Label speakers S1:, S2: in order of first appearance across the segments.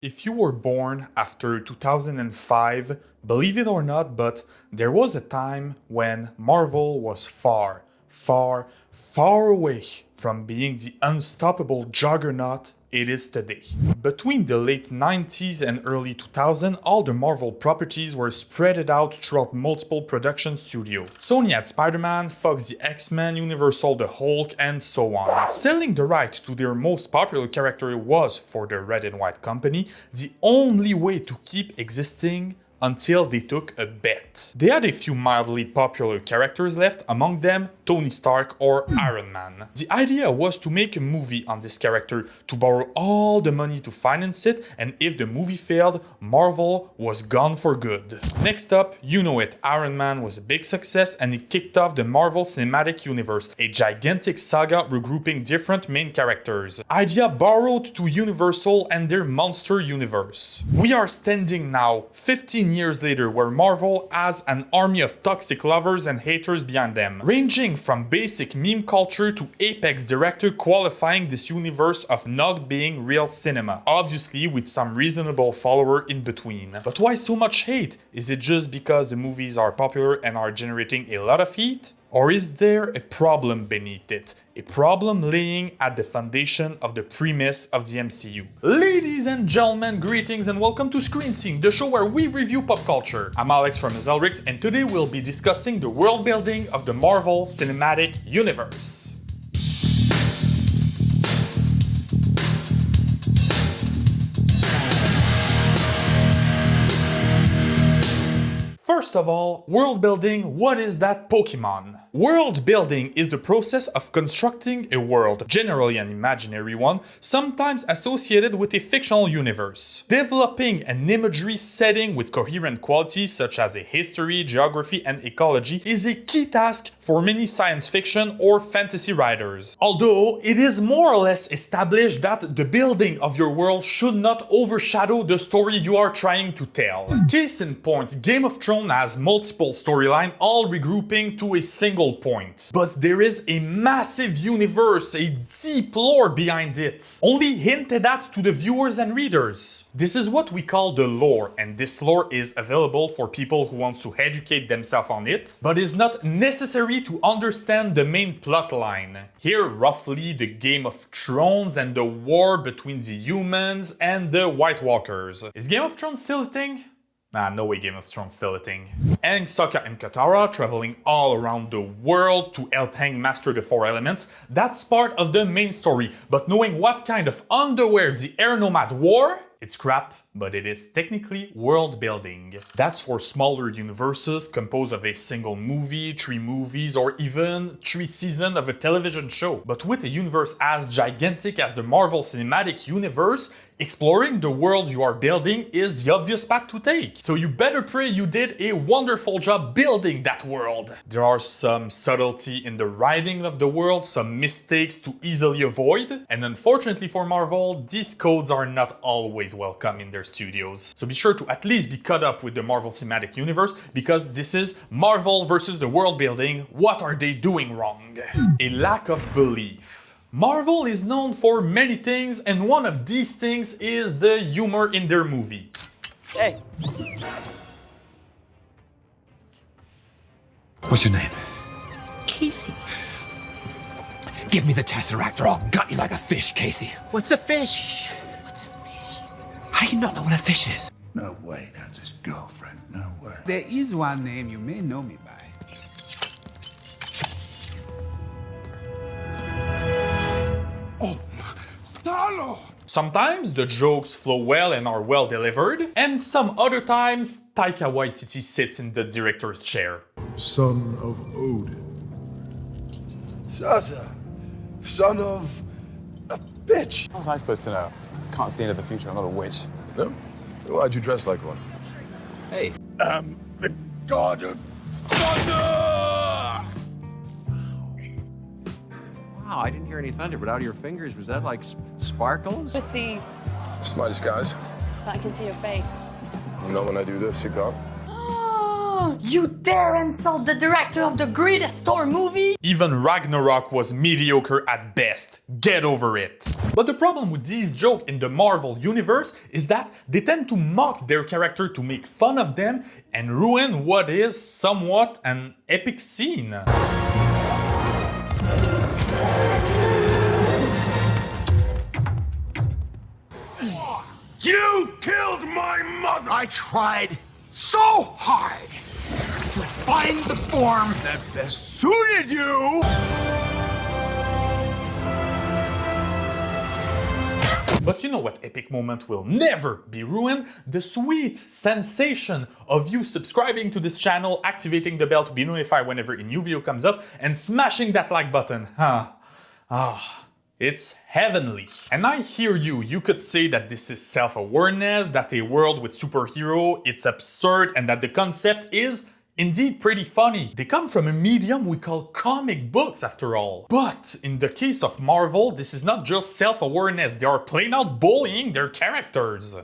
S1: If you were born after 2005, believe it or not, but there was a time when Marvel was far, far, far away from being the unstoppable juggernaut it is today. Between the late 90s and early 2000, all the Marvel properties were spread out throughout multiple production studios. Sony had Spider-Man, Fox the X-Men, Universal the Hulk, and so on. Selling the right to their most popular character was, for the Red and White company, the only way to keep existing until they took a bet. They had a few mildly popular characters left, among them Tony Stark or Iron Man. The idea was to make a movie on this character, to borrow all the money to finance it, and if the movie failed, Marvel was gone for good. Next up, you know it, Iron Man was a big success and it kicked off the Marvel Cinematic Universe, a gigantic saga regrouping different main characters. Idea borrowed to Universal and their monster universe. We are standing now, 15 years later, where Marvel has an army of toxic lovers and haters behind them, ranging from basic meme culture to apex director qualifying this universe of not being real cinema, obviously with some reasonable follower in between. But why so much hate? Is it just because the movies are popular and are generating a lot of heat? Or is there a problem beneath it? A problem laying at the foundation of the premise of the MCU. Ladies and gentlemen, greetings and welcome to Screen Scene, the show where we review pop culture. I'm Alex from Zelrix and today we'll be discussing the world building of the Marvel Cinematic Universe. First of all, world building, what is that Pokemon? World building is the process of constructing a world, generally an imaginary one, sometimes associated with a fictional universe. Developing an imagery setting with coherent qualities such as a history, geography, and ecology is a key task for many science fiction or fantasy writers. Although it is more or less established that the building of your world should not overshadow the story you are trying to tell. Case in point, Game of Thrones has multiple storylines, all regrouping to a single point. But there is a massive universe, a deep lore behind it, only hinted at to the viewers and readers. This is what we call the lore, and this lore is available for people who want to educate themselves on it, but is not necessary to understand the main plot line. Here, roughly the Game of Thrones and the war between the humans and the White Walkers. Is Game of Thrones still a thing? Nah, no way Game of Thrones still a thing. Aang, Sokka, and Katara traveling all around the world to help Aang master the four elements, that's part of the main story. But knowing what kind of underwear the air nomad wore, it's crap, but it is technically world building. That's for smaller universes composed of a single movie, 3 movies, or even 3 seasons of a television show. But with a universe as gigantic as the Marvel Cinematic Universe, exploring the world you are building is the obvious path to take. So you better pray you did a wonderful job building that world. There are some subtlety in the writing of the world, some mistakes to easily avoid, and unfortunately for Marvel, these codes are not always welcome in their studios. So be sure to at least be caught up with the Marvel Cinematic Universe, because this is Marvel versus the world building. What are they doing wrong? A lack of belief. Marvel is known for many things, and one of these things is the humor in their movie.
S2: Hey.
S3: What's your name?
S2: Casey.
S3: Give me the Tesseract or I'll gut you like a fish, Casey.
S2: What's a fish? What's a fish?
S3: How do you not know what a fish is?
S4: No way, that's his girlfriend. No way.
S5: There is one name you may know me by.
S1: Sometimes the jokes flow well and are well delivered, and some other times Taika Waititi sits in the director's chair.
S4: Son of Odin. Sasa. Son of a bitch.
S6: How was I supposed to know? Can't see into the future, I'm not a witch.
S4: No? Why'd you dress like one?
S6: Hey.
S4: The god of thunder!
S7: Wow, I didn't hear any thunder, but out of your fingers, was that like sparkles?
S8: With the...
S4: It's my disguise.
S8: I can see your face.
S4: You know when I do this, you go.
S8: You dare insult the director of the greatest Thor movie?
S1: Even Ragnarok was mediocre at best. Get over it. But the problem with these jokes in the Marvel universe is that they tend to mock their character to make fun of them and ruin what is somewhat an epic scene.
S4: You killed my mother! I tried so hard to find the form that best suited you!
S1: But you know what epic moment will never be ruined? The sweet sensation of you subscribing to this channel, activating the bell to be notified whenever a new video comes up, and smashing that like button. It's heavenly. And I hear you, you could say that this is self-awareness, that a world with superhero, it's absurd, and that the concept is indeed pretty funny. They come from a medium we call comic books after all. But in the case of Marvel, this is not just self-awareness, they are plain out bullying their characters.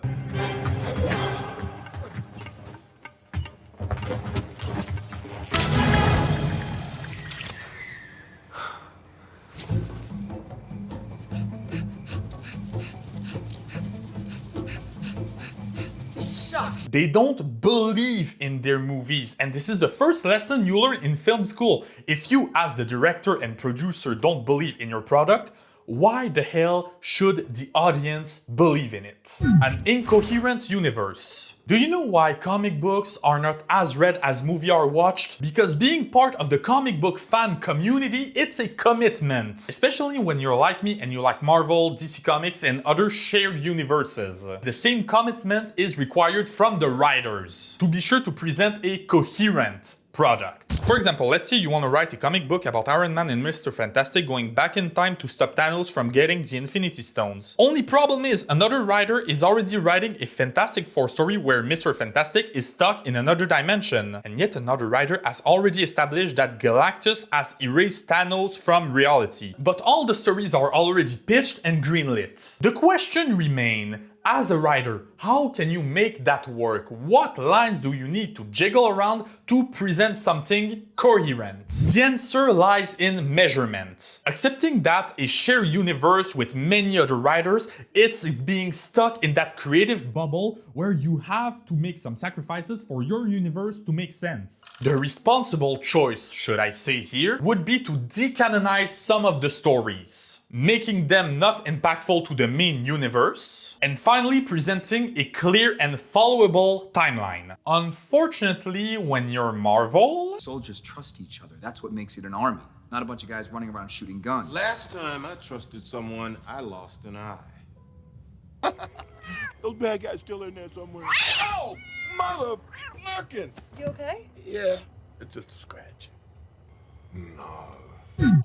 S1: They don't believe in their movies, and this is the first lesson you learn in film school. If you, as the director and producer, don't believe in your product, why the hell should the audience believe in it? An incoherent universe. Do you know why comic books are not as read as movies are watched? Because being part of the comic book fan community, it's a commitment. Especially when you're like me and you like Marvel, DC Comics, and other shared universes. The same commitment is required from the writers to be sure to present a coherent product. For example, let's say you want to write a comic book about Iron Man and Mr. Fantastic going back in time to stop Thanos from getting the Infinity Stones. Only problem is, another writer is already writing a Fantastic Four story where Mr. Fantastic is stuck in another dimension. And yet another writer has already established that Galactus has erased Thanos from reality. But all the stories are already pitched and greenlit. The question remains, as a writer, how can you make that work? What lines do you need to jiggle around to present something coherent? The answer lies in measurement. Accepting that a shared universe with many other writers, it's being stuck in that creative bubble where you have to make some sacrifices for your universe to make sense. The responsible choice, should I say here, would be to decanonize some of the stories, making them not impactful to the main universe, and finally presenting a clear and followable timeline. Unfortunately, when you're Marvel,
S5: Soldiers trust each other. That's what makes it an army. Not a bunch of guys running around shooting guns.
S4: Last time I trusted someone, I lost an eye. Those bad guys still in there somewhere. Oh, mother fucking!
S9: You okay?
S4: Yeah, it's just a scratch. No.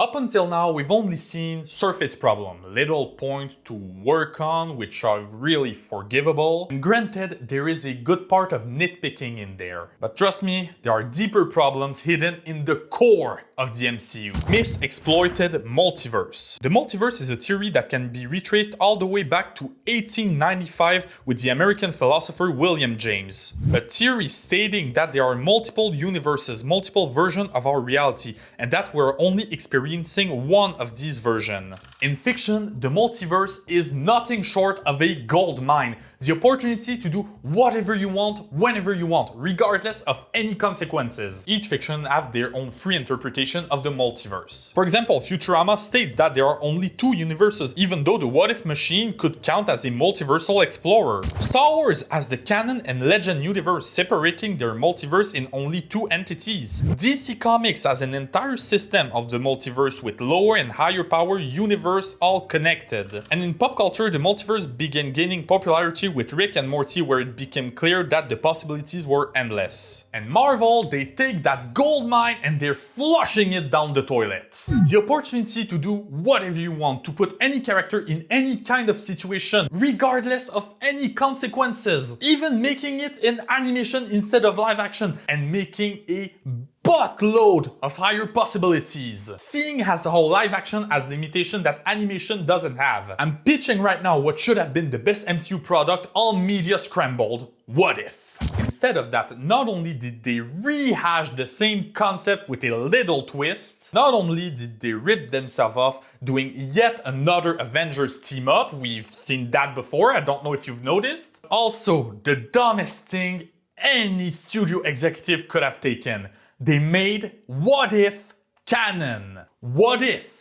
S1: Up until now, we've only seen surface problem, little points to work on which are really forgivable. And granted, there is a good part of nitpicking in there. But trust me, there are deeper problems hidden in the core of the MCU. Missexploited Multiverse. The multiverse is a theory that can be retraced all the way back to 1895 with the American philosopher William James. A theory stating that there are multiple universes, multiple versions of our reality, and that we're only experiencing one of these versions. In fiction, the multiverse is nothing short of a gold mine. The opportunity to do whatever you want, whenever you want, regardless of any consequences. Each fiction have their own free interpretation of the multiverse. For example, Futurama states that there are only two universes, even though the What If machine could count as a multiversal explorer. Star Wars has the canon and legend universe separating their multiverse in only two entities. DC Comics has an entire system of the multiverse with lower and higher power universe all connected. And in pop culture, the multiverse began gaining popularity with Rick and Morty, where it became clear that the possibilities were endless. And Marvel, they take that gold mine and they're flushing it down the toilet. The opportunity to do whatever you want, to put any character in any kind of situation, regardless of any consequences, even making it in animation instead of live action, and making a buttload of higher possibilities. Seeing as how live action has limitation that animation doesn't have. I'm pitching right now what should have been the best MCU product, all media scrambled. What if? In instead of that, not only did they rehash the same concept with a little twist, not only did they rip themselves off doing yet another Avengers team up, we've seen that before, I don't know if you've noticed. Also, the dumbest thing any studio executive could have taken. They made What If canon. What If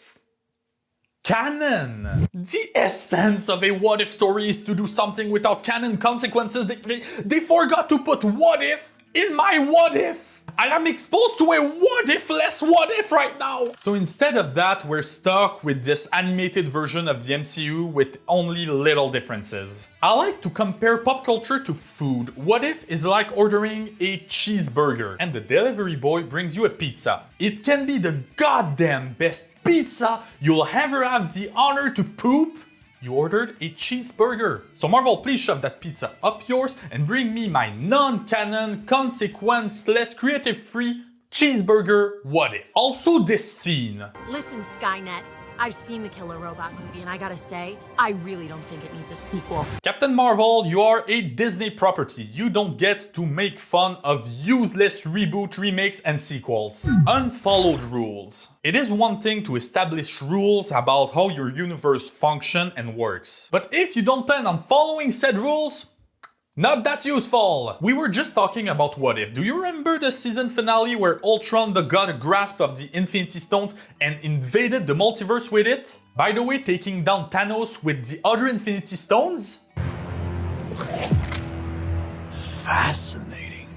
S1: canon. The essence of a what if story is to do something without canon consequences. They forgot to put what if in my what if. I am exposed to a what if less what if right now. So instead of that, we're stuck with this animated version of the MCU with only little differences. I like to compare pop culture to food. What if is like ordering a cheeseburger and the delivery boy brings you a pizza. It can be the goddamn best pizza you'll ever have the honor to poop. You ordered a cheeseburger. So Marvel, please shove that pizza up yours and bring me my non-canon, consequenceless, creative-free cheeseburger what if. Also this scene.
S9: Listen, Skynet, I've seen the Killer Robot movie and I gotta say, I really don't think it needs a sequel.
S1: Captain Marvel, you are a Disney property. You don't get to make fun of useless reboot, remakes, and sequels. Unfollowed Rules. It is one thing to establish rules about how your universe functions and works. But if you don't plan on following said rules, not that useful! We were just talking about What If. Do you remember the season finale where Ultron got a grasp of the Infinity Stones and invaded the multiverse with it? By the way, taking down Thanos with the other Infinity Stones?
S2: Fascinating.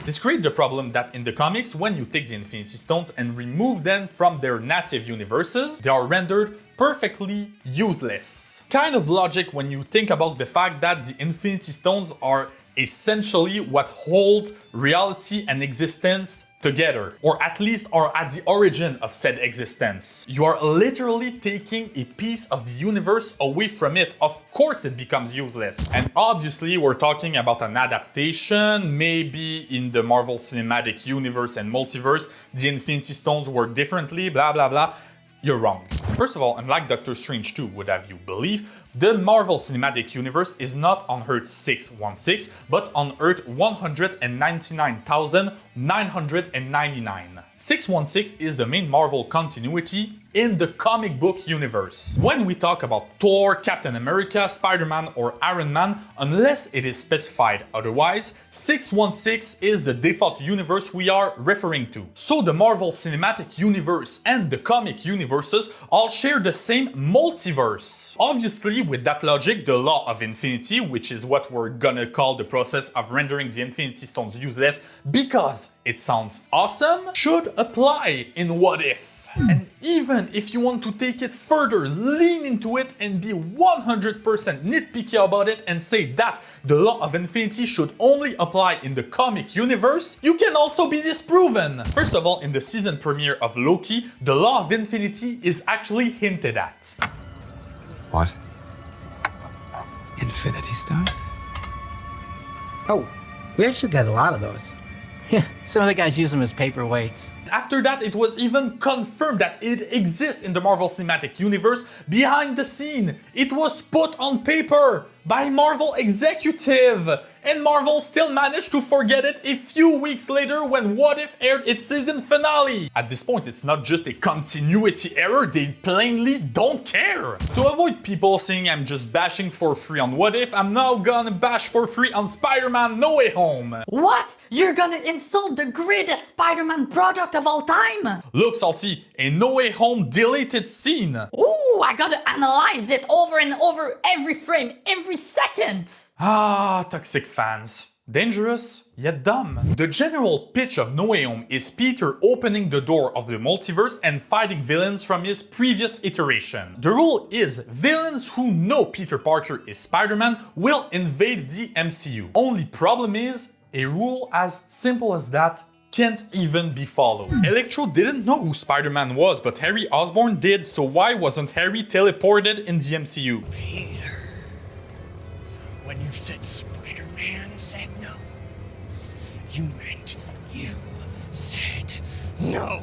S1: This creates the problem that in the comics, when you take the Infinity Stones and remove them from their native universes, they are rendered perfectly useless. Kind of logic when you think about the fact that the Infinity Stones are essentially what holds reality and existence together, or at least are at the origin of said existence. You are literally taking a piece of the universe away from it. Of course it becomes useless. And obviously we're talking about an adaptation. Maybe in the Marvel Cinematic Universe and Multiverse, the Infinity Stones work differently, blah blah blah. You're wrong. First of all, unlike Doctor Strange 2 would have you believe, the Marvel Cinematic Universe is not on Earth 616, but on Earth 199,999. 616 is the main Marvel continuity in the comic book universe. When we talk about Thor, Captain America, Spider-Man, or Iron Man, unless it is specified otherwise, 616 is the default universe we are referring to. So the Marvel Cinematic Universe and the comic universes all share the same multiverse. Obviously, with that logic, the law of infinity, which is what we're gonna call the process of rendering the Infinity Stones useless because it sounds awesome, should apply in What If. And even if you want to take it further, lean into it and be 100% nitpicky about it and say that the law of infinity should only apply in the comic universe, you can also be disproven. First of all, in the season premiere of Loki, the law of infinity is actually hinted at.
S3: What? Infinity Stones?
S2: Oh, we actually got a lot of those. Yeah, some of the guys use them as paperweights.
S1: After that, it was even confirmed that it exists in the Marvel Cinematic Universe behind the scene. It was put on paper by Marvel executive. And Marvel still managed to forget it a few weeks later when What If aired its season finale. At this point, it's not just a continuity error, they plainly don't care. To avoid people saying I'm just bashing for free on What If, I'm now gonna bash for free on Spider-Man No Way Home.
S8: What? You're gonna insult the greatest Spider-Man product of all time?
S1: Look, Salty, a No Way Home deleted scene.
S8: Ooh, I gotta analyze it over and over every frame, every second.
S1: Ah, toxic fans. Dangerous, yet dumb. The general pitch of No Way Home is Peter opening the door of the multiverse and fighting villains from his previous iteration. The rule is villains who know Peter Parker is Spider-Man will invade the MCU. Only problem is, a rule as simple as that can't even be followed. Electro didn't know who Spider-Man was, but Harry Osborn did, so why wasn't Harry teleported in the MCU?
S10: Peter, when you said Spider-Man said no, you meant you said no.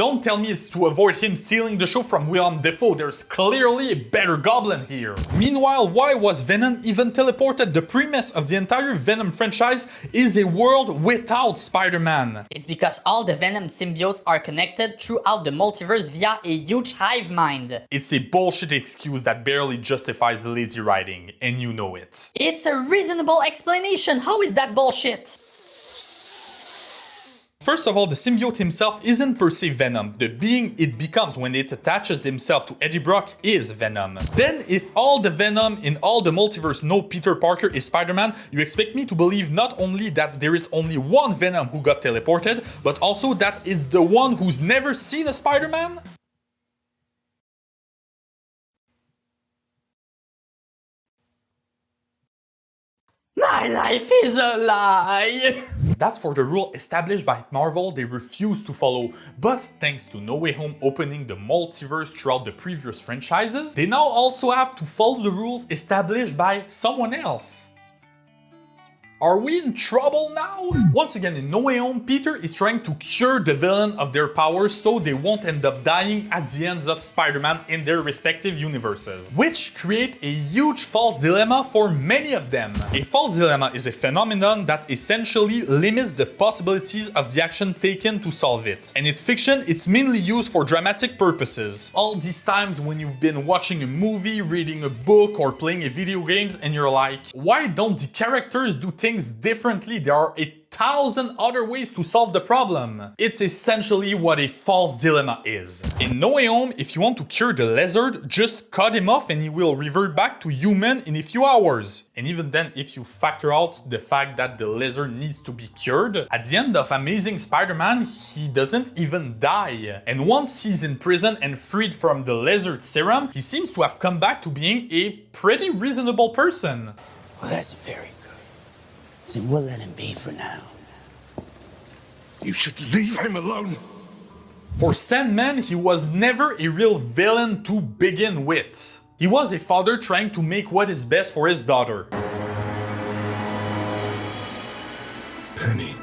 S1: Don't tell me it's to avoid him stealing the show from Willem Dafoe. There's clearly a better Goblin here. Meanwhile, why was Venom even teleported? The premise of the entire Venom franchise is a world without Spider-Man.
S8: It's because all the Venom symbiotes are connected throughout the multiverse via a huge hive mind.
S1: It's a bullshit excuse that barely justifies lazy writing, and you know it.
S8: It's a reasonable explanation. How is that bullshit?
S1: First of all, the symbiote himself isn't per se Venom. The being it becomes when it attaches himself to Eddie Brock is Venom. Then, if all the Venom in all the multiverse know Peter Parker is Spider-Man, you expect me to believe not only that there is only one Venom who got teleported, but also that is the one who's never seen a Spider-Man?
S8: My life is a lie!
S1: That's for the rule established by Marvel they refuse to follow, but thanks to No Way Home opening the multiverse throughout the previous franchises, they now also have to follow the rules established by someone else. Are we in trouble now? Once again, in No Way Home, Peter is trying to cure the villain of their powers so they won't end up dying at the hands of Spider-Man in their respective universes, which create a huge false dilemma for many of them. A false dilemma is a phenomenon that essentially limits the possibilities of the action taken to solve it. And in fiction, it's mainly used for dramatic purposes. All these times when you've been watching a movie, reading a book, or playing a video games and you're like, why don't the characters do things differently? There are 1,000 other ways to solve the problem. It's essentially what a false dilemma is. In No Way Home, if you want to cure the lizard, just cut him off and he will revert back to human in a few hours. And even then, if you factor out the fact that the lizard needs to be cured, at the end of Amazing Spider-Man, he doesn't even die. And once he's in prison and freed from the lizard serum, he seems to have come back to being a pretty reasonable person.
S11: Well, that's very good. So we'll let him be for now.
S4: You should leave him alone.
S1: For Sandman, he was never a real villain to begin with. He was a father trying to make what is best for his daughter.
S4: Penny.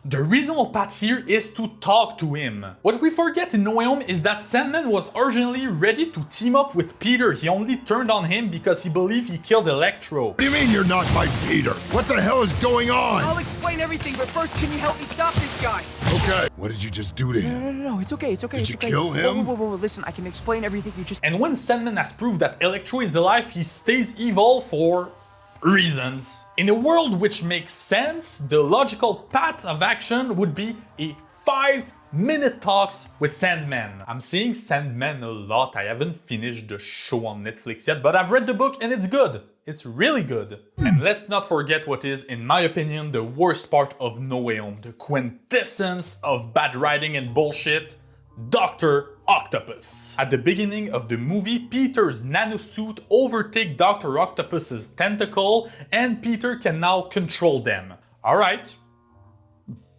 S1: The reasonable path here is to talk to him. What we forget in No Way Home is that Sandman was originally ready to team up with Peter. He only turned on him because he believed he killed Electro.
S4: What do you mean you're not my Peter? What the hell is going on?
S12: I'll explain everything, but first can you help me stop this guy?
S4: Okay. What did you just do to him?
S12: No, it's okay, it's okay.
S4: Did you kill him?
S12: Whoa, listen, I can explain everything you just...
S1: And when Sandman has proved that Electro is alive, he stays evil for reasons. In a world which makes sense, the logical path of action would be a 5-minute talks with Sandman. I'm saying Sandman a lot. I haven't finished the show on Netflix yet, but I've read the book and it's good. It's really good. And let's not forget what is, in my opinion, the worst part of No Way Home. The quintessence of bad writing and bullshit. Dr. Octopus. At the beginning of the movie, Peter's nanosuit overtakes Dr. Octopus's tentacle and Peter can now control them. Alright.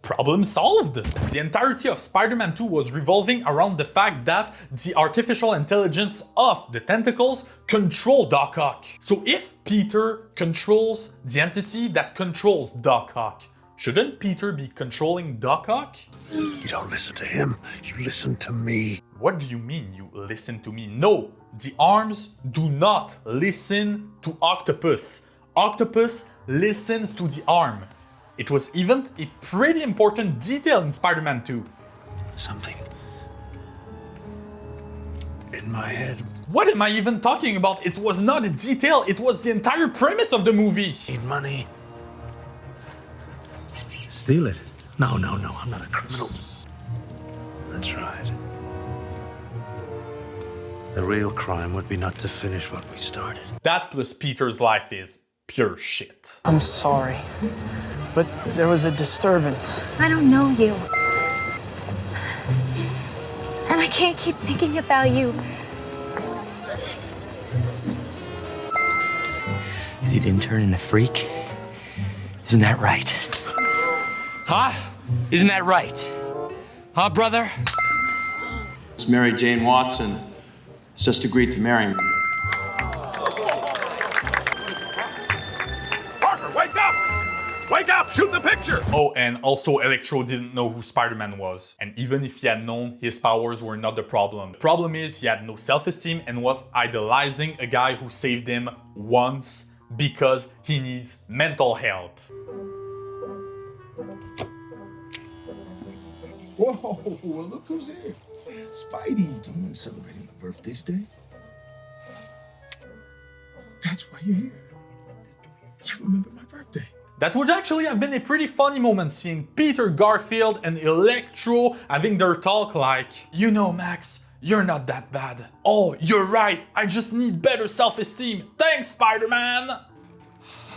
S1: Problem solved! The entirety of Spider-Man 2 was revolving around the fact that the artificial intelligence of the tentacles control Doc Ock. So if Peter controls the entity that controls Doc Ock, shouldn't Peter be controlling Doc Ock?
S4: You don't listen to him, you listen to me.
S1: What do you mean you listen to me? No, the arms do not listen to Octopus. Octopus listens to the arm. It was even a pretty important detail in Spider-Man 2.
S11: Something in my head.
S1: What am I even talking about? It was not a detail, it was the entire premise of the movie.
S11: Need money. Steal it? No, I'm not a criminal. That's right. The real crime would be not to finish what we started.
S1: That plus Peter's life is pure shit.
S12: I'm sorry, but there was a disturbance.
S13: I don't know you. And I can't keep thinking about you.
S11: Is he didn't turn in the freak? Isn't that right? Huh? Isn't that right? Huh, brother?
S14: It's Mary Jane Watson. Has just agreed to marry me.
S4: Parker, wake up! Wake up! Shoot the picture!
S1: Oh, and also Electro didn't know who Spider-Man was. And even if he had known, his powers were not the problem. The problem is he had no self-esteem and was idolizing a guy who saved him once because he needs mental help.
S4: Whoa, well, look who's here. Spidey. Someone's celebrating a birthday today? That's why you're here. You remember my birthday.
S1: That would actually have been a pretty funny moment, seeing Peter Garfield and Electro having their talk like, you know, Max, you're not that bad. Oh, you're right, I just need better self-esteem. Thanks, Spider-Man!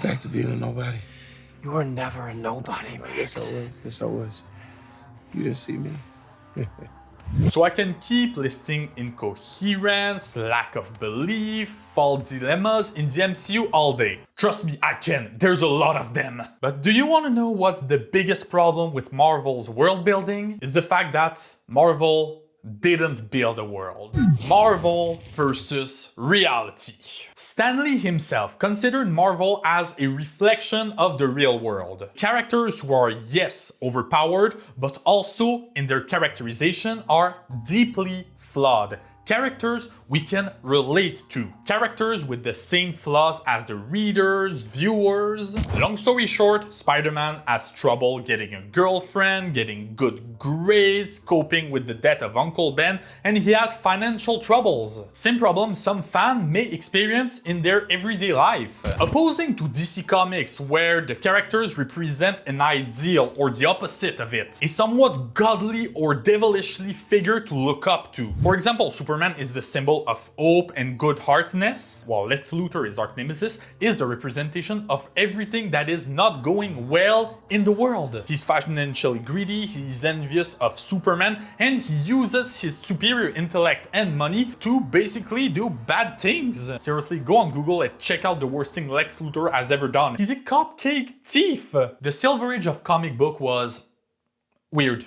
S4: Back to being a nobody.
S12: You were never a nobody, Max.
S4: Yes, I was. Yes, I was. You didn't see me.
S1: So I can keep listing incoherence, lack of belief, false dilemmas in the MCU all day. Trust me, I can. There's a lot of them. But do you want to know what's the biggest problem with Marvel's world building? It's the fact that Marvel didn't build a world. Marvel versus reality. Stan Lee himself considered Marvel as a reflection of the real world. Characters who are, yes, overpowered, but also in their characterization are deeply flawed. Characters we can relate to. Characters with the same flaws as the readers, viewers. Long story short, Spider-Man has trouble getting a girlfriend, getting good grades, coping with the death of Uncle Ben, and he has financial troubles. Same problem some fans may experience in their everyday life. Opposing to DC Comics, where the characters represent an ideal or the opposite of it, a somewhat godly or devilishly figure to look up to. For example, Superman is the symbol of hope and good-heartedness, while Lex Luthor, his arch nemesis, is the representation of everything that is not going well in the world. He's financially greedy, he's envious of Superman, and he uses his superior intellect and money to basically do bad things. Seriously, go on Google and check out the worst thing Lex Luthor has ever done. He's a cupcake thief. The Silver Age of comic book was weird.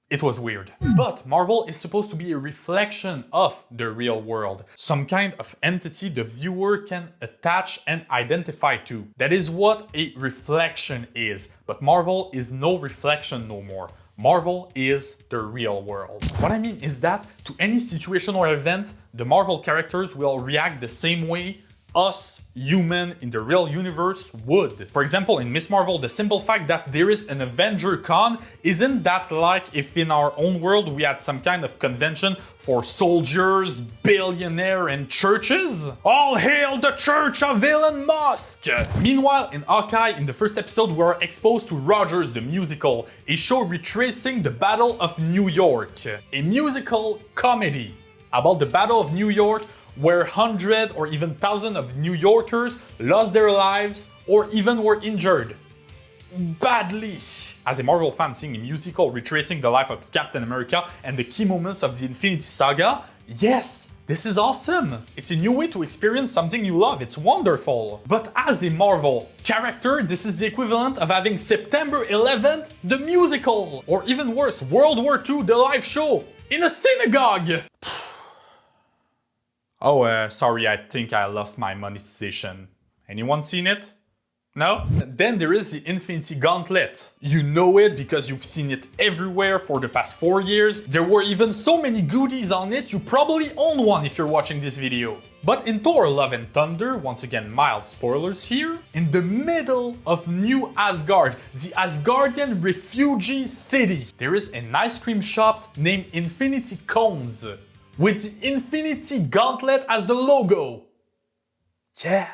S1: It was weird. But Marvel is supposed to be a reflection of the real world, some kind of entity the viewer can attach and identify to. That is what a reflection is, but Marvel is no reflection no more. Marvel is the real world. What I mean is that to any situation or event, the Marvel characters will react the same way us, human in the real universe, would. For example, in Miss Marvel, the simple fact that there is an Avenger Con, isn't that like if in our own world we had some kind of convention for soldiers, billionaires, and churches? All hail the Church of Elon Musk! Meanwhile, in Hawkeye, in the first episode, we are exposed to Rogers the Musical, a show retracing the Battle of New York. A musical comedy about the Battle of New York, where hundreds or even thousands of New Yorkers lost their lives or even were injured. Badly. As a Marvel fan, seeing a musical retracing the life of Captain America and the key moments of the Infinity Saga, yes, this is awesome. It's a new way to experience something you love, it's wonderful. But as a Marvel character, this is the equivalent of having September 11th, the musical, or even worse, World War II, the live show, in a synagogue. Oh, sorry, I think I lost my monetization. Anyone seen it? No? Then there is the Infinity Gauntlet. You know it because you've seen it everywhere for the past 4 years. There were even so many goodies on it, you probably own one if you're watching this video. But in Thor Love and Thunder, once again mild spoilers here, in the middle of New Asgard, the Asgardian refugee city, there is an ice cream shop named Infinity Cones, with the Infinity Gauntlet as the logo. Yeah,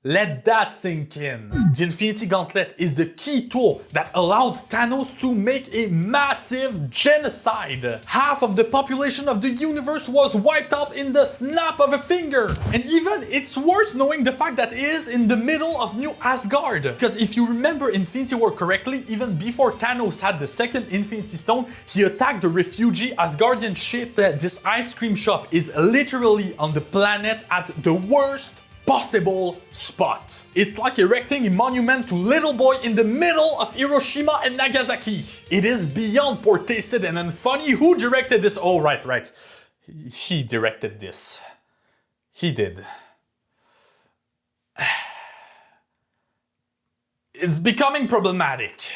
S1: let that sink in. The Infinity Gauntlet is the key tool that allowed Thanos to make a massive genocide. Half of the population of the universe was wiped out in the snap of a finger. And even it's worth knowing the fact that it is in the middle of New Asgard. Because if you remember Infinity War correctly, even before Thanos had the second Infinity Stone, he attacked the refugee Asgardian ship. This ice cream shop is literally on the planet at the worst possible spot. It's like erecting a monument to Little Boy in the middle of Hiroshima and Nagasaki. It is beyond poor tasted and unfunny. Who directed this? Oh, right. He directed this. He did. it's becoming problematic.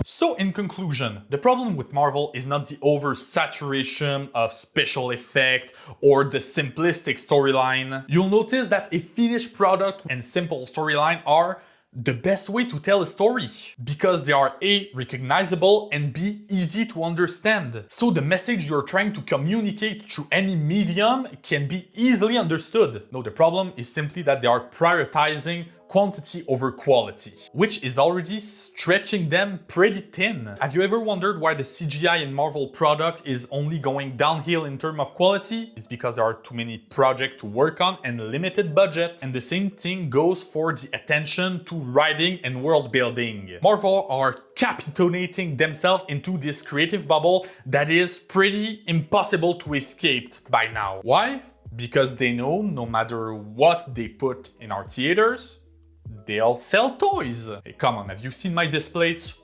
S1: So in conclusion, the problem with Marvel is not the oversaturation of special effect or the simplistic storyline. You'll notice that a finished product and simple storyline are the best way to tell a story, because they are A, recognizable, and B, easy to understand. So the message you're trying to communicate through any medium can be easily understood. No, the problem is simply that they are prioritizing quantity over quality, which is already stretching them pretty thin. Have you ever wondered why the CGI in Marvel product is only going downhill in terms of quality? It's because there are too many projects to work on and limited budget. And the same thing goes for the attention to writing and world building. Marvel are capitulating themselves into this creative bubble that is pretty impossible to escape by now. Why? Because they know no matter what they put in our theaters, they'll sell toys. Hey, come on, have you seen my displays?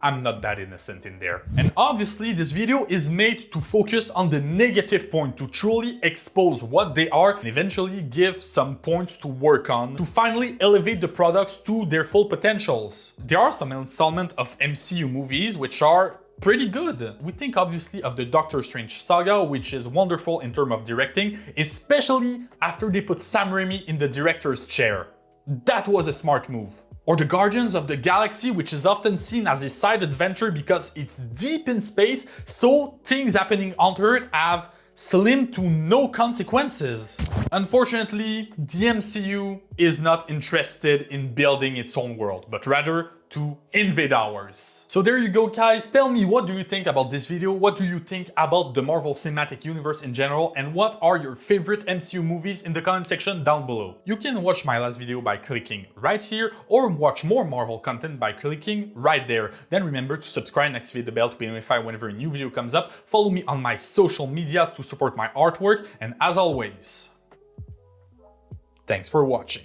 S1: I'm not that innocent in there. And obviously this video is made to focus on the negative point, to truly expose what they are and eventually give some points to work on to finally elevate the products to their full potentials. There are some installments of MCU movies which are pretty good. We think obviously of the Doctor Strange saga, which is wonderful in terms of directing, especially after they put Sam Raimi in the director's chair. That was a smart move. Or the Guardians of the Galaxy, which is often seen as a side adventure because it's deep in space, so things happening on Earth have slim to no consequences. Unfortunately, the MCU is not interested in building its own world, but rather to invade ours. So there you go, guys. Tell me, what do you think about this video? What do you think about the Marvel Cinematic Universe in general? And what are your favorite MCU movies in the comment section down below? You can watch my last video by clicking right here, or watch more Marvel content by clicking right there. Then remember to subscribe and activate the bell to be notified whenever a new video comes up. Follow me on my social medias to support my artwork. And as always, thanks for watching.